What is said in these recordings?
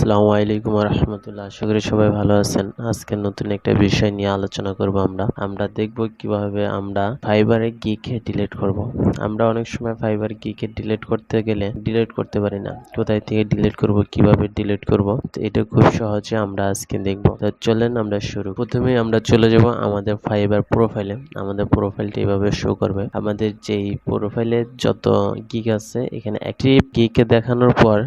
আসসালামু আলাইকুম রহমতুল্লাহ। আশা করি সবাই ভালো আছেন। আজকে নতুন একটা বিষয় নিয়ে আলোচনা করব। আমরা দেখব কিভাবে আমরা ফাইবারে গিকে ডিলিট করব। আমরা অনেক সময় ফাইবার গিকে ডিলিট করতে গেলে ডিলিট করতে পারি না। কোথায় থেকে ডিলিট করব, কিভাবে ডিলিট করব, এটা খুব সহজে আমরা আজকে দেখব। তো চলেন আমরা শুরু। প্রথমে আমরা চলে যাব আমাদের ফাইবার প্রোফাইলে। আমাদের প্রোফাইলটা এভাবে শো করবে। আমাদের যেই প্রোফাইলে যত গিগ আছে এখানে অ্যাক্টিভ গিকে দেখানোর পর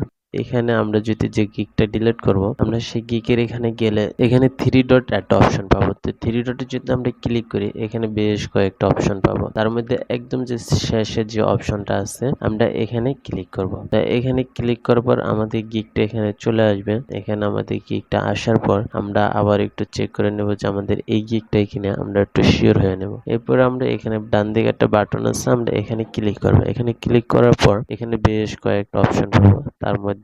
এখানে আমরা যদি যে গিগটা ডিলিট করব, আমরা সেই গিগের এখানে গেলে এখানে থ্রি ডট একটা অপশন পাবো। তো থ্রি ডটে যদি আমরা ক্লিক করি এখানে বেশ কয়েকটা অপশন পাবো। তার মধ্যে একদম যে শেষে যে অপশনটা আছে আমরা এখানে ক্লিক করব। তো এখানে ক্লিক করার পর আমাদের গিগটা এখানে চলে আসবে। এখানে আমাদের গিগটা আসার পর আমরা আবার একটু চেক করে নেব যে আমাদের এই গিগটাই কিনা, আমরা একটু শিওর হয়ে নেব। এরপর আমরা এখানে ডান দিকে একটা বাটন আছে, আমরা এখানে ক্লিক করব। এখানে ক্লিক করার পর এখানে বেশ কয়েকটা অপশন পাবো। তার মধ্যে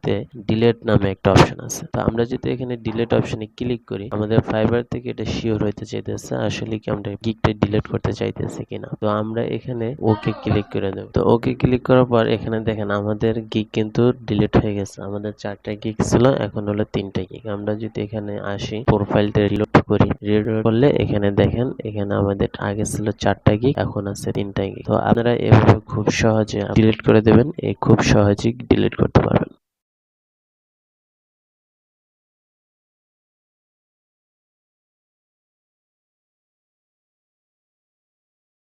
ডিলেট নামে একটা অপশন আছে। তো আমরা যদি এখানে ডিলেট অপশনে ক্লিক করি আমাদের ফাইবার থেকে এটা শিওর হইতে চাইতেছে আসলে কি আমরা গিগটা ডিলিট করতে চাইতেছি কিনা। তো আমরা এখানে ওকে ক্লিক করে দেব। তো ওকে ক্লিক করার পর এখানে দেখেন আমাদের গিগ কিন্তু ডিলিট হয়ে গেছে। আমাদের 4টা গিগ ছিল, এখন হলো 3টা গিগ। আমরা যদি এখানে আসি প্রোফাইলটা রিলোড করি, রিলোড করলে এখানে দেখেন এখানে আমাদের আগে ছিল 4টা গিগ, এখন আছে 3টা গিগ। তো আপনারা এভাবে খুব সহজে ডিলিট করে দেবেন, খুব সহজেই ডিলিট করতে পারবেন।